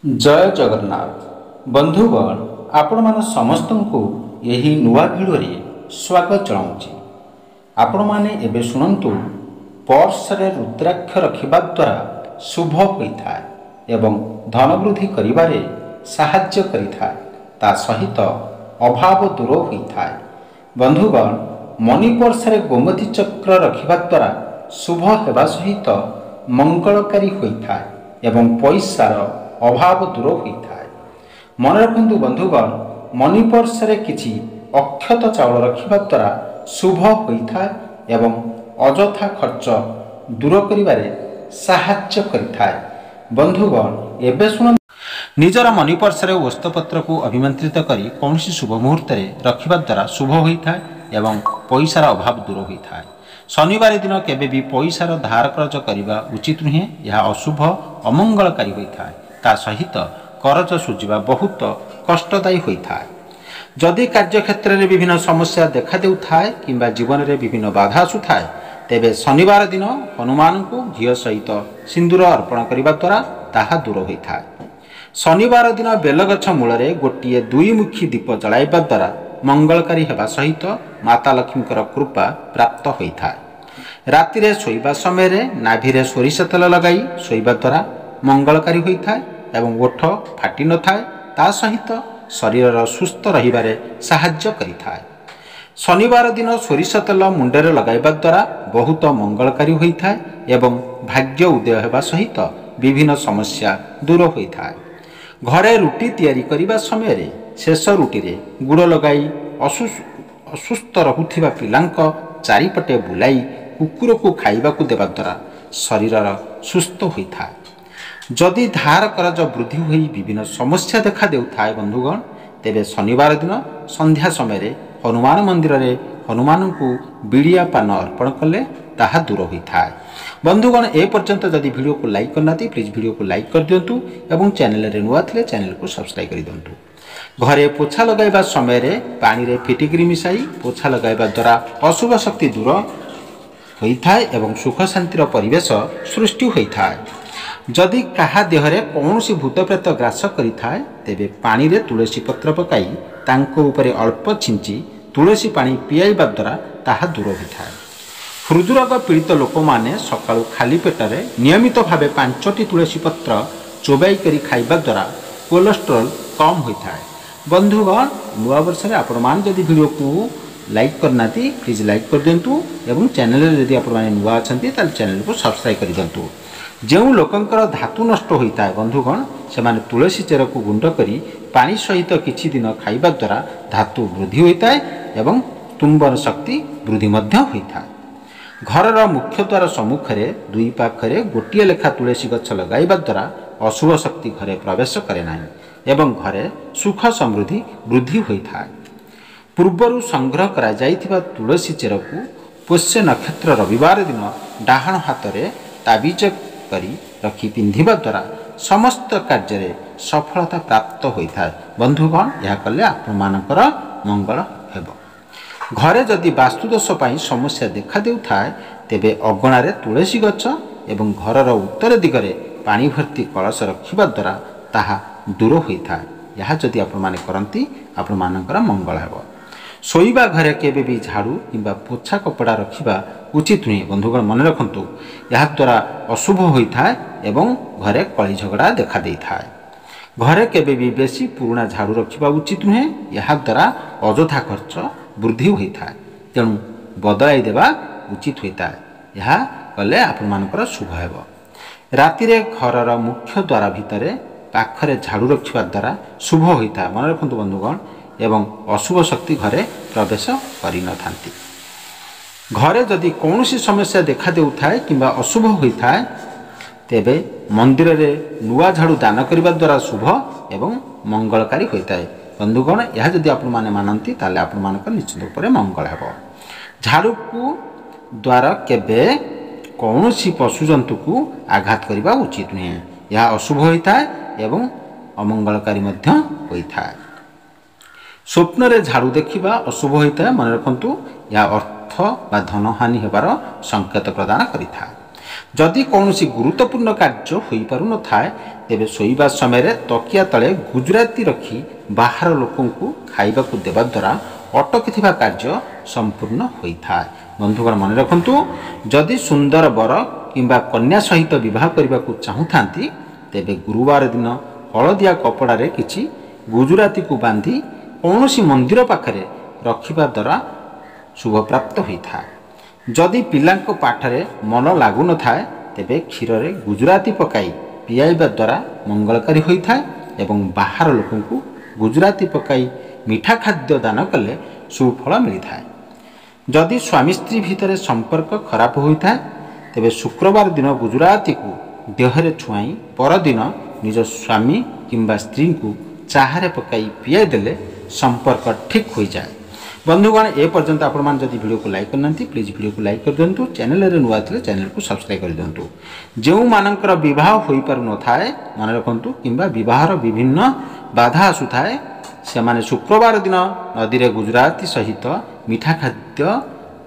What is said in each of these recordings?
जय जगन्नाथ बंधुगण आपण मान समस्त को यही नुआ भिडियो स्वागत जनाऊँगी। आपण माने एबे शुणु पर्स रे रुद्राक्ष रखिबा द्वारा शुभ होता है एवं धन वृद्धि करिबारे साहाय्य करिथाय ता सहित अभाव दूर होता है। बंधुगण मनी पर्स रे गोमती चक्र रखिबा द्वारा शुभ हेबा सहित मंगलकारी होता है एवं पैसार अभाव दूर होता है। मन रखु बंधुगण मनी पर्स रे किछि अक्षत चाउल रखिबा द्वारा शुभ होता है एवं अजथा खर्च दूर करिबारे साहाय्य करिथाय। बंधुगण एबे सुन निजर मनी पर्स रे वस्तुपत्र को अभिमंत्रित करी कौनसी शुभ मुहूर्त रे रखिबा द्वारा शुभ होता है एवं पैसार अभाव दूर होता है। शनिवार दिन केबे भी पैसार धार कर्ज करने उचित नुहे, यह अशुभ अमंगलकारी होता है। ता सहित करज सुझा बहुत कष्टदायी होता है। जदि कार्यक्षेत्र में विभिन्न समस्या देखा देउथाय किंबा जीवन में विभिन्न बाधा आसुथाय तेबे शनिवार दिन हनुमान को घी सहित सिंदूर अर्पण करने द्वारा ताहा दूर होता है। शनिवार दिन बेलगछ मूल गोटे दुईमुखी दीप जलाइबा द्वारा मंगलकारी हेबा सहित माता लक्ष्मी कृपा प्राप्त होता है। राति शोइबा समय नाभि सोरिष तेल लगाई शोइबा द्वारा मंगलकारी होता है एवं ओठ फाटी न थाए ता सहित शरीर सुस्थ रहिबारे साहाय्य करिथाय। शनिवार दिन सोरिष तेल मुंडरे लगाइबा द्वारा बहुत मंगलकारी होता है एवं भाग्य उदय हेबा सहित विभिन्न समस्या दूर होता है। घरे रुटी तैयारी करिबा समय रे शेष रुटी रे गुड़ लगाई असुस्थ रहुथिबा पिलांक चारिपटे बुलाई कुकुर को खाइबाकू देबा द्वारा शरीर सुस्थ होता है। जदि धार करज वृद्धि हुई विभिन्न समस्या देखा देउथाय बंधुगण तेबे शनिवार दिन संध्या समय हनुमान मंदिर रे हनुमान को बिड़िया पान अर्पण कले ताहा दूर होता है। बंधुगण ए पर्यंत जदि वीडियो को लाइक करना प्लीज वीडियो को लाइक कर दिंतु एवं चैनल रे नुआ थिले चैनल को सब्सक्राइब कर दिंतु। घरे पोछा लगाइबा समय रे पानी रे फिटिकरी मिसाई पोछा लगाइबा द्वारा अशुभ शक्ति दूर होता है एवं सुख शांतिर परिवेश सृष्टि होता है। जदि कहा देहरे कौनसी भूत प्रेत ग्रास करिथाय तेबे पानी रे तुलसी पत्र पकाई तांको उपरे अल्प छिंची तुलसी पानी पियाइबा द्वारा ताहा दूर होता है। हृदरोग पीड़ित लोक माने सकाळु खाली पेटरे नियमित भावे 5टी तुलसी पत्र चोबाई करी खाइबा द्वारा कोलेस्ट्रोल कम होता है। बंधुगण नुआ वर्ष रे आपण मान जदि वीडियो को लाइक करना प्लीज लाइक कर दिंतु एवं चैनल जदि आपण माने नुआ अछंती ताल चैनल को सब्सक्राइब कर दिंतु। जो लोकंकर धातु नष्ट होता है बंधुगण से माने तुलसी चेर को गुंड करी पानी सहित किछि दिन खाइबा द्वारा धातु वृद्धि होता है एवं तुम्बर शक्ति वृद्धि मध्य होता है। घरर मुख्य द्वार सम्मुखरे दुई पाखरे गोटे लेखा तुलसी गछ लगाइबा द्वारा अशुभ शक्ति घरे प्रवेश करे नाही एवं घरे सुख समृद्धि वृद्धि होता है। पूर्वर संग्रह करा जाइथिबा तुलसी चेर को पुष्य नक्षत्र रविवार दिन डाहाण हाथ में ताबीज करी रखी पिंधिबा द्वारा समस्त कार्य रे सफलता प्राप्त होता है। बंधुगण यह कले आपण मानकर मंगल हेबो। घरे जदि वास्तुदोष पाई समस्या देखा देउथाय तेबे अगणारे तुलसी गछ एवं घरर उत्तर दिगरे पानी भर्ती कलश रखिबा द्वारा ताहा दूर होता है। यह जदि आपण माने करंती आपण मानकर मंगल हेबो। शोइबा घरे केबे भी झाड़ू किंबा पोछा कपड़ा रखिबा उचित नुहे। बंधुगण मन रखंतु यह द्वारा अशुभ होता है एवं घरे कली झगड़ा देखा देता है। घरे केबे भी बेसी पुराना झाड़ू रखिबा उचित नुहे, यह द्वारा अजथा खर्च वृद्धि होता है। तेणु बदलाई देवा उचित होता है। यह कले आपण मानकर शुभ हेबो। राति रे घरर मुख्य द्वार भितर पाखरे झाड़ू रखिबा द्वारा शुभ होता है। मन रखंतु बंधुगण एवं अशुभ शक्ति घरे प्रवेश करि न थांती। घरे जदि कौनसी समस्या देखा देउथाय किंबा अशुभ होता है तेबे मंदिर रे नुआ झाड़ू दान करने द्वारा शुभ एवं मंगलकारी होता है। बंधुगण यह जदि आपण माने मानती ताले आपण मानक निश्चित रूप से मंगल हेबो। झाड़ू को द्वारा केबे कौनसी पशु जंतु को आघात करने उचित नुहे, यह अशुभ होता है एवं अमंगलकारी मध्य होता है। स्वप्न रे झाड़ू देखिबा अशुभ होता है। मन रखंतु यह अर्थ बा धन हानि हेबार संकेत प्रदान करिथा। जदि कौनसी गुरुत्वपूर्ण कार्य हो पारु न थाए तेबे शोइबा समय तकिया तले गुजराती रखी बाहर लोकों को खाइबा को देवा द्वारा अटकी कार्य संपूर्ण होता है। बंधुगण मन रखु जदि सुंदर बर किंबा कन्या सहित विवाह करने को चाहूँगी तेबे गुरुवार दिन हलदिया कपड़े किछि गुजराती को बांधी कौन मंदिर पाखरे रखिबा द्वारा शुभ प्राप्त होता है। जदि पिला पाठरे मन लगुन थाए तेबे क्षीर रे गुजराती पकाई पियाइबा द्वारा मंगलकारी होता है एवं बाहर लोकों को गुजराती पकाई मीठा खाद्य दान कले सुफल मिलता है। जदि स्वामी स्त्री भितर संपर्क खराब होता है तेबे शुक्रवार दिन गुजराती को देहरे छुआई परदिन निज स्वामी किंबा स्त्री को चाहारे पकाई पियाई देले संपर्क ठीक हो जाए। बंधुगण ए पर्यंत आपण मान जदि वीडियो को लाइक करना प्लीज वीडियो को लाइक कर दिंतु। चैनल रे नुआ थे चैनल को सब्सक्राइब कर दिंतु। जो मानकर विवाह हो पारु न थाए मन रखु किंबा विवाहर विभिन्न बाधा आसुथाए से माने शुक्रवार दिन नदी रे गुजराती सहित मीठा खाद्य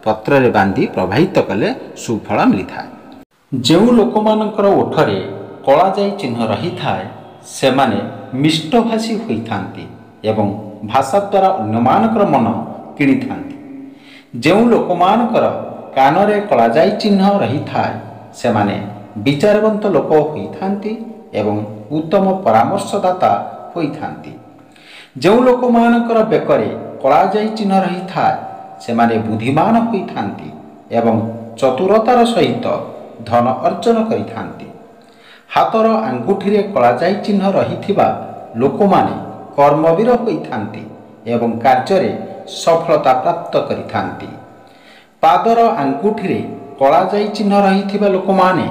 पत्र रे बांधी प्रवाहित कले सुफल मिलता है। जो लोक मानकर ओठरे कला जाई चिन्ह रही थाए से माने मिष्टभाषी होइथांती एवं भाषा द्वारा अन्य मानकर मन किणी थांती। जो लोक मानकर कानरे कला जाई चिन्ह रही थाए से माने विचारवंत लोक होइथांती एवं उत्तम परामर्शदाता होइथांती। जो लोक मानकर बेकरे कला जाई चिन्ह रही थाए से माने बुद्धिमान होइथांती एवं चतुरतार सहित धन अर्जन करिथांती। हातर आंगुठी कला जाई चिन्ह रहिथिबा लोक माने कर्मवीर होइथांती एवं कार्य सफलता प्राप्त करिथांती। पादर आंगुठी कला जाई चिन्ह रहिथिबा लोक माने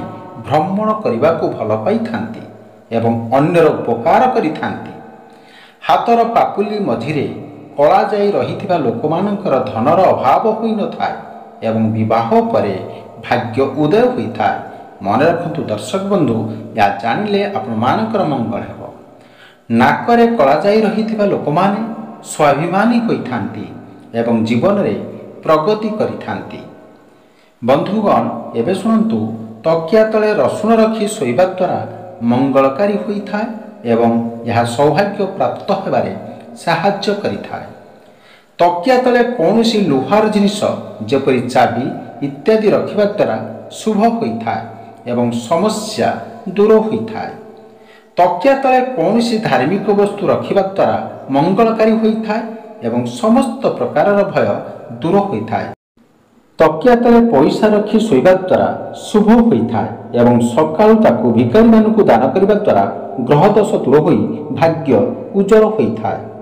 भ्रमण करने को भल पाइथांती एवं अन्यर उपकार करिथांती। हातर पापुली मझिरे कला जाई रहिथिबा लोक मानकर धनर अभाव होई न थाए एवं विवाह परे भाग्य उदय होता है। मन रखु दर्शक बंधु या जानिले आपण मानकर मंगल हेबो। नाकरे कला जाई रहिथिबा लोक माने स्वाभिमानी होइथांती एवं जीवन रे प्रगति करिथांती। बंधुगण एबे सुनंतु तकिया तले रसुण रखी शोइबा द्वारा मंगलकारी होता है एवं यह सौभाग्य प्राप्त हेबारे साहाय्य करिथाए। तकिया तले कौनसी लुहार जिनिस जेपरि चाबी इत्यादि रखिबा द्वारा शुभ होता है एवं समस्या दूर होता है। तकिया तले कौनसी धार्मिक वस्तु रखिबा द्वारा मंगलकारी होता है एवं समस्त प्रकार भय दूर होता है। तकिया तले पैसा रखी शोइबा द्वारा शुभ होता है एवं सकाळु ताकू भिखारी मानकु दान करिबा द्वारा ग्रह दोष दूर होई भाग्य उज्जवल होता है।